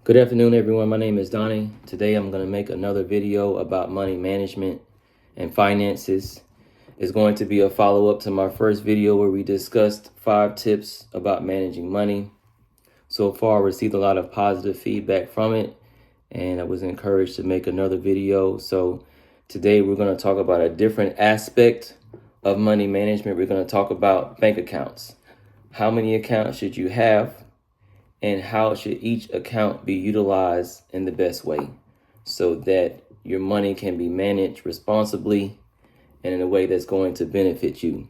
Good afternoon, everyone. My name is Donnie. Today I'm going to make another video about money management and finances. It's going to be a follow-up to my first video where we discussed 5 tips about managing money. So far, I received a lot of positive feedback from it, and I was encouraged to make another video. So today we're going to talk about a different aspect of money management. We're going to talk about bank accounts. How many accounts should you have? And how should each account be utilized in the best way so that your money can be managed responsibly and in a way that's going to benefit you.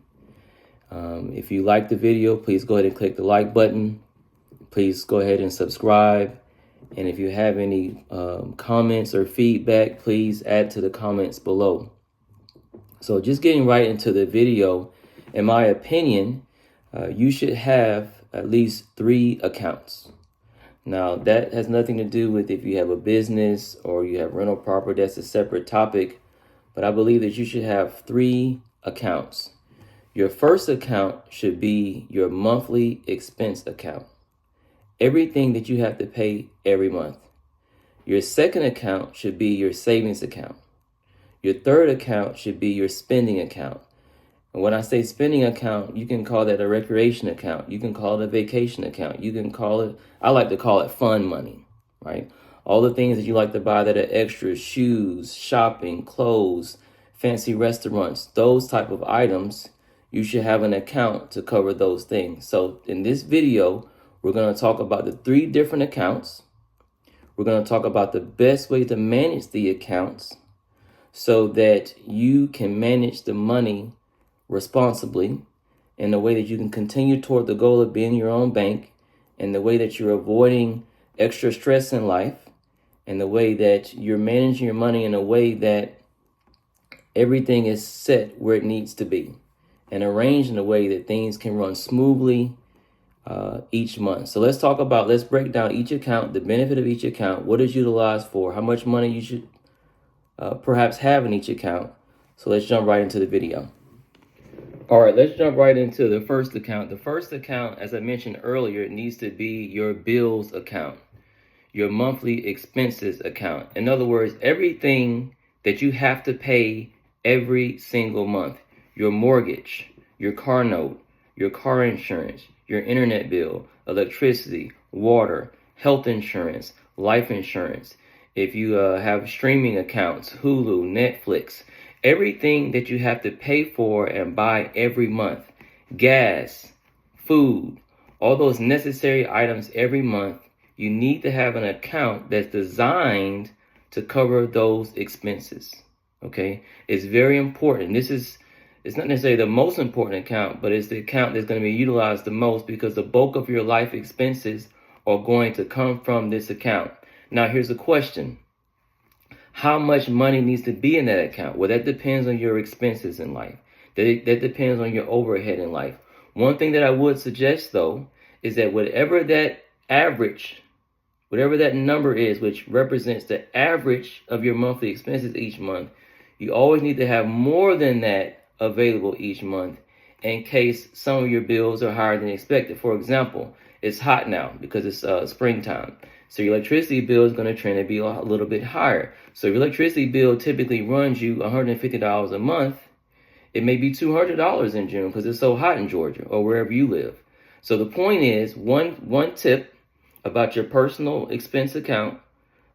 If you like the video, please go ahead and click the like button. Please go ahead and subscribe. And if you have any comments or feedback, please add to the comments below. So just getting right into the video, in my opinion, you should have at least 3 accounts. Now, that has nothing to do with if you have a business or you have rental property. That's a separate topic. But I believe that you should have 3 accounts. Your first account should be your monthly expense account. Everything that you have to pay every month. Your second account should be your savings account. Your third account should be your spending account. And when I say spending account, you can call that a recreation account. You can call it a vacation account. You can call it, I like to call it fun money, right? All the things that you like to buy that are extras, shoes, shopping, clothes, fancy restaurants, those type of items, you should have an account to cover those things. So in this video, we're going to talk about the 3 different accounts. We're going to talk about the best way to manage the accounts so that you can manage the money responsibly in a way that you can continue toward the goal of being your own bank, and the way that you're avoiding extra stress in life, and the way that you're managing your money in a way that everything is set where it needs to be and arranged in a way that things can run smoothly each month. So let's break down each account, the benefit of each account, what is utilized for, how much money you should perhaps have in each account. So let's jump right into the video. All right, let's jump right into the first account. The first account, as I mentioned earlier, needs to be your bills account, your monthly expenses account. In other words, everything that you have to pay every single month. Your mortgage, your car note, your car insurance, your internet bill, electricity, water, health insurance, life insurance. If you have streaming accounts, Hulu, Netflix, everything that you have to pay for and buy every month, gas, food, all those necessary items every month, you need to have an account that's designed to cover those expenses. Okay, it's very important. It's not necessarily the most important account, but it's the account that's going to be utilized the most because the bulk of your life expenses are going to come from this account. Now, here's a question. How much money needs to be in that account? Well, that depends on your expenses in life. That depends on your overhead in life. One thing that I would suggest, though, is that whatever that number is, which represents the average of your monthly expenses each month, you always need to have more than that available each month in case some of your bills are higher than expected. For example, it's hot now because it's springtime. So your electricity bill is going to trend to be a little bit higher. So if your electricity bill typically runs you $150 a month, it may be $200 in June because it's so hot in Georgia or wherever you live. So the point is, one tip about your personal expense account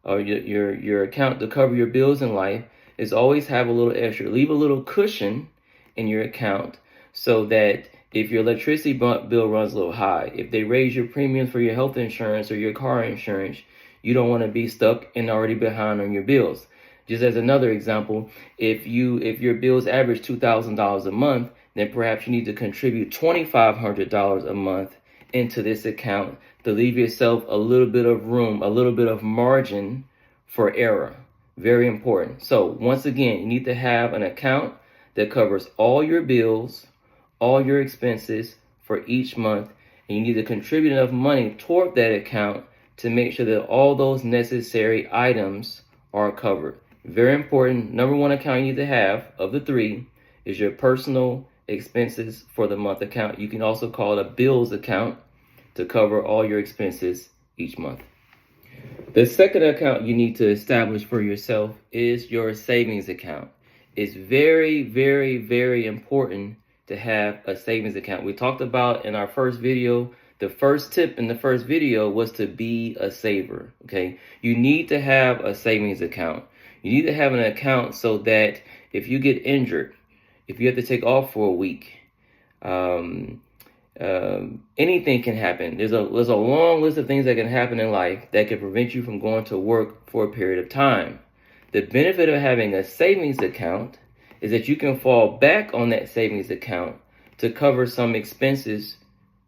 or your account to cover your bills in life is always have a little extra. Leave a little cushion in your account so that if your electricity bill runs a little high, if they raise your premiums for your health insurance or your car insurance, you don't want to be stuck and already behind on your bills. Just as another example, if your bills average $2,000 a month, then perhaps you need to contribute $2,500 a month into this account to leave yourself a little bit of room, a little bit of margin for error. Very important. So once again, you need to have an account that covers all your bills, all your expenses for each month, and you need to contribute enough money toward that account to make sure that all those necessary items are covered. Very important. Number 1 account you need to have of the 3 is your personal expenses for the month account. You can also call it a bills account to cover all your expenses each month. The second account you need to establish for yourself is your savings account. It's very, very, very important to have a savings account. We talked about in our first video, the first tip in the first video was to be a saver, okay? You need to have a savings account. You need to have an account so that if you get injured, if you have to take off for a week, anything can happen. There's a long list of things that can happen in life that can prevent you from going to work for a period of time. The benefit of having a savings account is that you can fall back on that savings account to cover some expenses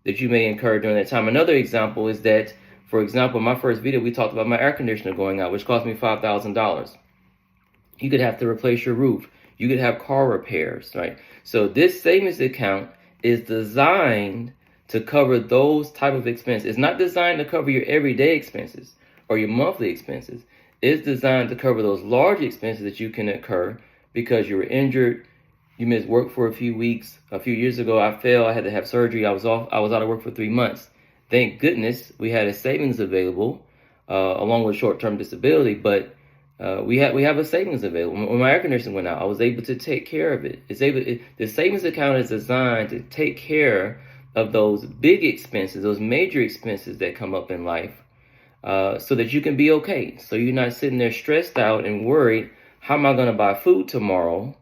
that you may incur during that time. Another example is that, for example, in my first video, we talked about my air conditioner going out, which cost me $5,000. You could have to replace your roof. You could have car repairs, right? So this savings account is designed to cover those type of expenses. It's not designed to cover your everyday expenses or your monthly expenses. It's designed to cover those large expenses that you can incur because you were injured, you missed work for a few weeks. A few years ago, I fell, I had to have surgery. I was out of work for 3 months. Thank goodness we had a savings available, along with short-term disability, but we have a savings available. When my air conditioner went out, I was able to take care of it. The savings account is designed to take care of those big expenses, those major expenses that come up in life, so that you can be okay. So you're not sitting there stressed out and worried, how am I going to buy food tomorrow?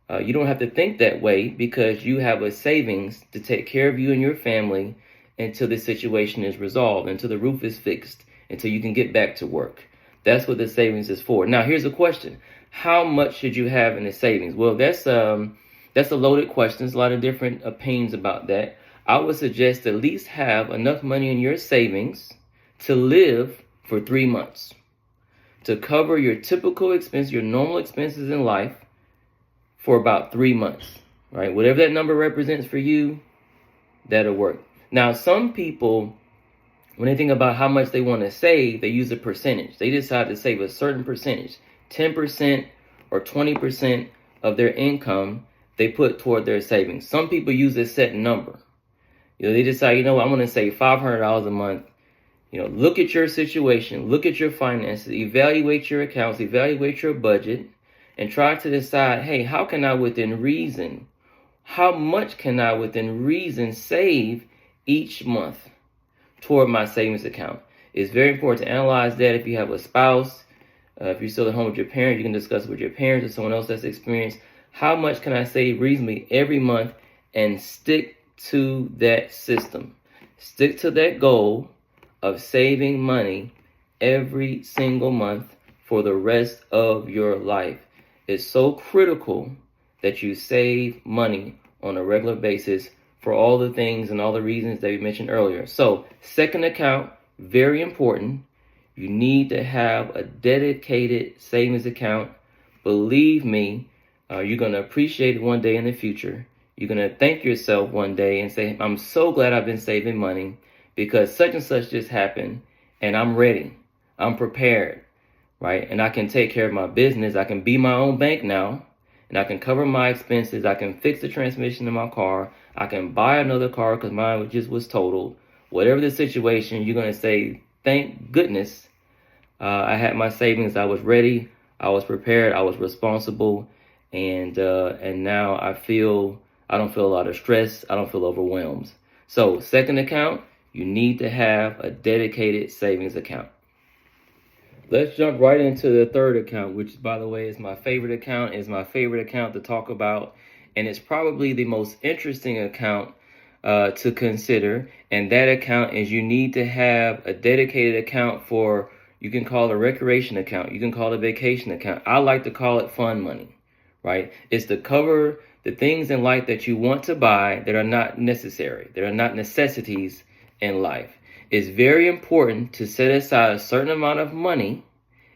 You don't have to think that way because you have a savings to take care of you and your family until the situation is resolved, until the roof is fixed, until you can get back to work. That's what the savings is for. Now, here's a question. How much should you have in the savings? Well, that's a loaded question. There's a lot of different opinions about that. I would suggest at least have enough money in your savings to live for 3 months, to cover your typical expense, your normal expenses in life for about 3 months, right? Whatever that number represents for you, that'll work. Now, some people, when they think about how much they want to save, they use a percentage. They decide to save a certain percentage, 10% or 20% of their income they put toward their savings. Some people use a set number. They decide, I'm going to save $500 a month. Look at your situation, look at your finances, evaluate your accounts, evaluate your budget, and try to decide, hey, how much can I within reason save each month toward my savings account? It's very important to analyze that. If you have a spouse, if you're still at home with your parents, you can discuss it with your parents or someone else that's experienced. How much can I save reasonably every month, and stick to that system? Stick to that goal of saving money every single month for the rest of your life. It's so critical that you save money on a regular basis for all the things and all the reasons that we mentioned earlier. So, second account, very important. You need to have a dedicated savings account. Believe me, you're going to appreciate it one day in the future. You're going to thank yourself one day and say, I'm so glad I've been saving money because such and such just happened and I'm ready. I'm prepared, right? And I can take care of my business. I can be my own bank now, and I can cover my expenses. I can fix the transmission in my car. I can buy another car because mine just was totaled. Whatever the situation, you're going to say, thank goodness I had my savings. I was ready. I was prepared. I was responsible. And now I don't feel a lot of stress. I don't feel overwhelmed. So, second account, you need to have a dedicated savings account. Let's jump right into the third account, which, by the way, is my favorite account. It's my favorite account to talk about, and it's probably the most interesting account to consider. And that account is, you need to have a dedicated account for, you can call it a recreation account, you can call it a vacation account. I like to call it fun money, right? It's to cover the things in life that you want to buy that are not necessary, that are not necessities in life. It's very important to set aside a certain amount of money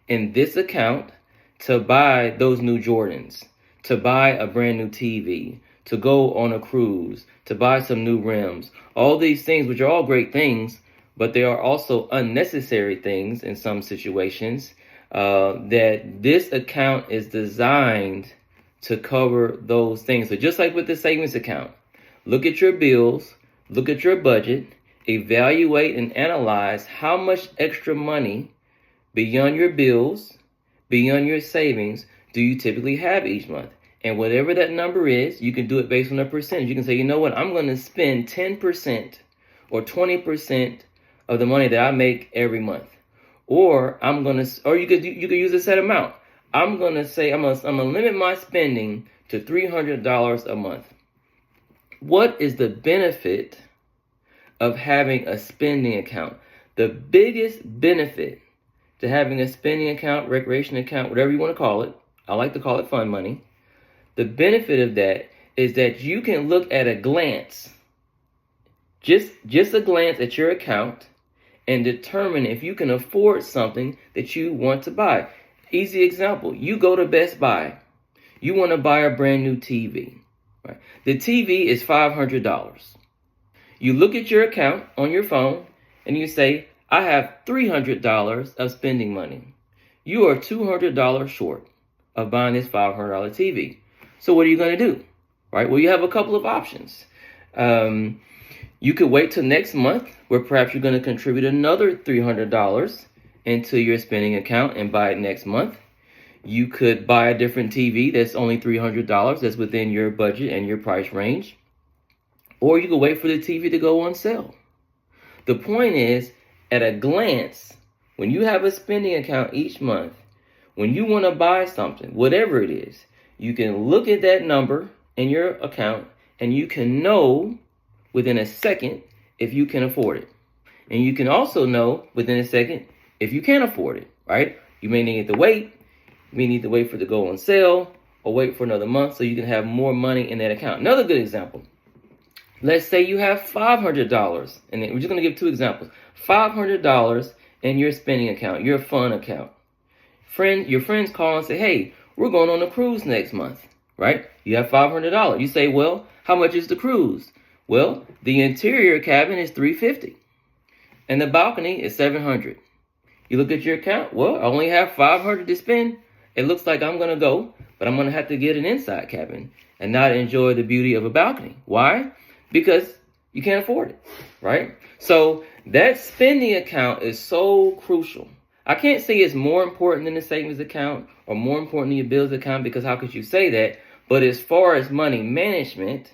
in this account to buy those new Jordans, to buy a brand new TV, to go on a cruise, to buy some new rims. All these things, which are all great things, but they are also unnecessary things in some situations, that this account is designed to cover those things. So just like with the savings account, look at your bills, look at your budget, evaluate and analyze how much extra money beyond your bills, beyond your savings, do you typically have each month? And whatever that number is, you can do it based on a percentage. You can say, you know what, I'm going to spend 10% or 20% of the money that I make every month. Or you could use a set amount. I'm going to say I'm going to limit my spending to $300 a month. What is the benefit of having a spending account? The biggest benefit to having a spending account, recreation account, whatever you want to call it, I like to call it fun money. The benefit of that is that you can look at a glance, just a glance at your account, and determine if you can afford something that you want to buy. Easy example, you go to Best Buy. You want to buy a brand new TV. Right? The TV is $500. You look at your account on your phone and you say, I have $300 of spending money. You are $200 short of buying this $500 TV. So what are you going to do? Right? Well, you have a couple of options. You could wait till next month, where perhaps you're going to contribute another $300 into your spending account and buy it next month. You could buy a different TV that's only $300, that's within your budget and your price range. Or you could wait for the TV to go on sale. The point is, at a glance, when you have a spending account each month, when you want to buy something, whatever it is, you can look at that number in your account and you can know within a second if you can afford it. And you can also know within a second if you can't afford it, right? You may need to wait. You may need to wait for it to go on sale or wait for another month so you can have more money in that account. Another good example. Let's say you have $500, and we're just going to give two examples. $500 in your spending account, your fun account. Your friends call and say, hey, we're going on a cruise next month, right? You have $500. You say, well, how much is the cruise? Well, the interior cabin is $350 and the balcony is $700. You look at your account. Well, I only have $500 to spend. It looks like I'm going to go, but I'm going to have to get an inside cabin and not enjoy the beauty of a balcony. Why? Because you can't afford it, right? So that spending account is so crucial. I can't say it's more important than the savings account or more important than your bills account, because how could you say that? But as far as money management,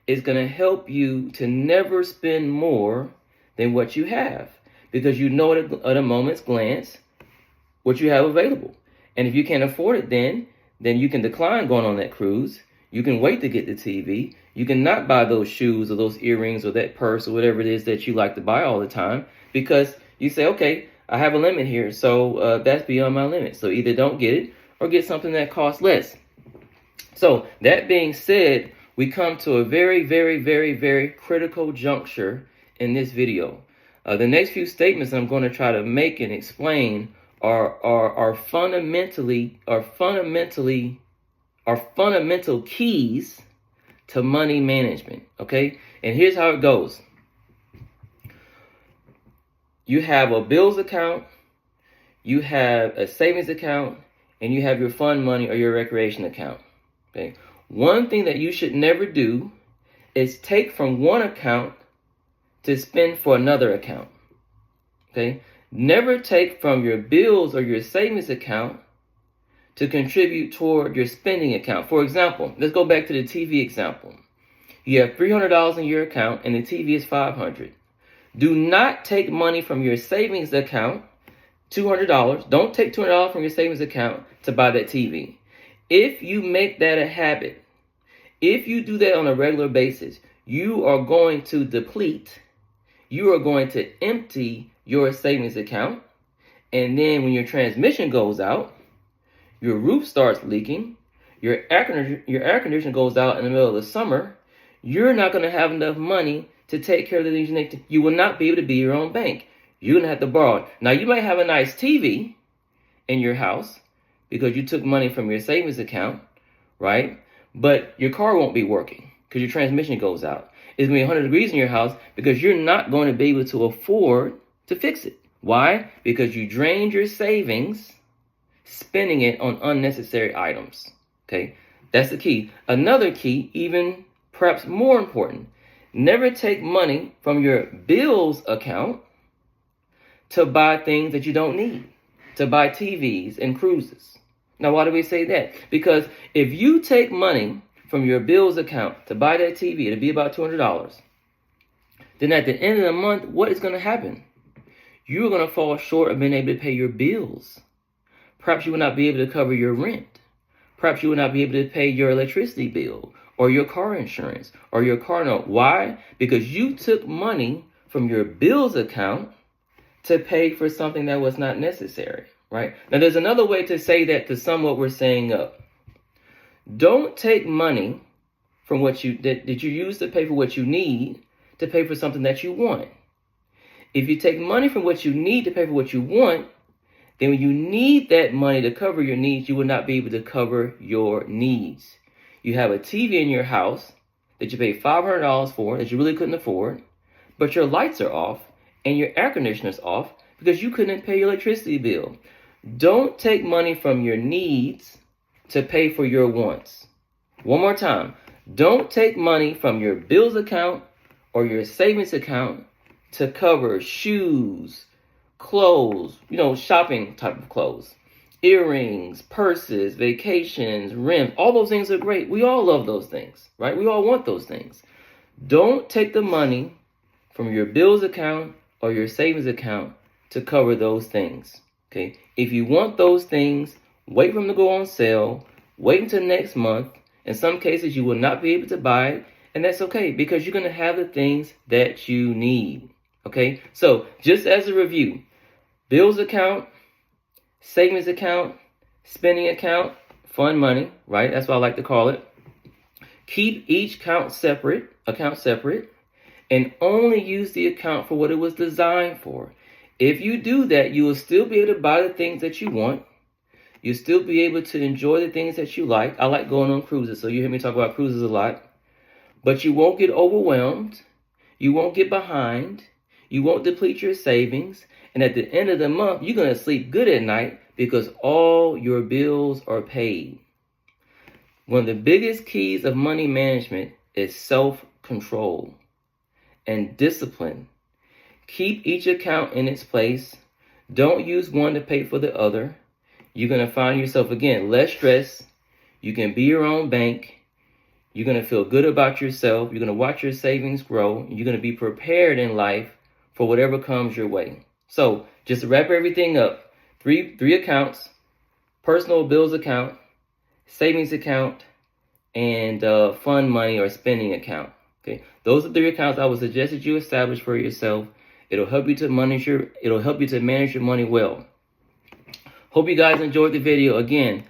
it's going to help you to never spend more than what you have, because you know at a moment's glance what you have available. And if you can't afford it, then you can decline going on that cruise. You can wait to get the TV. You can not buy those shoes or those earrings or that purse or whatever it is that you like to buy all the time, because you say, okay, I have a limit here, so that's beyond my limit. So either don't get it or get something that costs less. So that being said, we come to a very, very, very, very critical juncture in this video. The next few statements I'm going to try to make and explain are fundamental keys to money management. Okay, and here's how it goes. You have a bills account, you have a savings account, and you have your fun money or your recreation account. Okay. One thing that you should never do is take from one account to spend for another account. Okay. Never take from your bills or your savings account to contribute toward your spending account. For example, let's go back to the TV example. You have $300 in your account and the TV is $500. Do not take money from your savings account, $200. Don't take $200 from your savings account to buy that TV. If you make that a habit, if you do that on a regular basis, you are going to deplete, you are going to empty your savings account. And then when your transmission goes out, your roof starts leaking, your air conditioner goes out in the middle of the summer, you're not going to have enough money to take care of the things you need to. You will not be able to be your own bank. You're going to have to borrow. Now, you might have a nice TV in your house because you took money from your savings account, right? But your car won't be working because your transmission goes out. It's going to be 100 degrees in your house because you're not going to be able to afford to fix it. Why? Because you drained your savings spending it on unnecessary items. Okay, that's the key. Another key, even perhaps more important, never take money from your bills account to buy things that you don't need, to buy TVs and cruises. Now, why do we say that? Because if you take money from your bills account to buy that TV, it'll be about $200. Then at the end of the month, what is going to happen? You're going to fall short of being able to pay your bills. Perhaps you will not be able to cover your rent. Perhaps you will not be able to pay your electricity bill or your car insurance or your car note. Why? Because you took money from your bills account to pay for something that was not necessary, right? Now, there's another way to say that to sum what we're saying up. Don't take money from what that you use to pay for what you need to pay for something that you want. If you take money from what you need to pay for what you want, then when you need that money to cover your needs, you will not be able to cover your needs. You have a TV in your house that you paid $500 for that you really couldn't afford, but your lights are off and your air conditioner's off because you couldn't pay your electricity bill. Don't take money from your needs to pay for your wants. One more time. Don't take money from your bills account or your savings account to cover shoes, clothes, shopping type of clothes, earrings, purses, vacations, rims. All those things are great. We all love those things, right? We all want those things. Don't take the money from your bills account or your savings account to cover those things, okay? If you want those things, wait for them to go on sale, wait until next month. In some cases, you will not be able to buy it, and that's okay because you're going to have the things that you need, okay? So just as a review, bills account, savings account, spending account, fund money, right? That's what I like to call it. Keep each account separate, and only use the account for what it was designed for. If you do that, you will still be able to buy the things that you want. You'll still be able to enjoy the things that you like. I like going on cruises, so you hear me talk about cruises a lot. But you won't get overwhelmed. You won't get behind. You won't deplete your savings. And at the end of the month, you're going to sleep good at night because all your bills are paid. One of the biggest keys of money management is self-control and discipline. Keep each account in its place. Don't use one to pay for the other. You're going to find yourself, again, less stressed. You can be your own bank. You're going to feel good about yourself. You're going to watch your savings grow. You're going to be prepared in life for whatever comes your way. So just to wrap everything up, three accounts: personal bills account, savings account, and fund money or spending account. Okay, those are 3 accounts I would suggest that you establish for yourself. It'll help you to manage your money well. Hope you guys enjoyed the video. Again,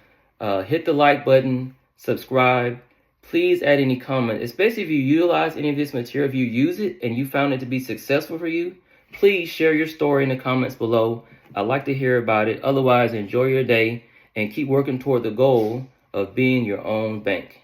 hit the like button, subscribe. Please add any comment, especially if you utilize any of this material. If you use it and you found it to be successful for you, please share your story in the comments below. I'd like to hear about it. Otherwise, enjoy your day and keep working toward the goal of being your own bank.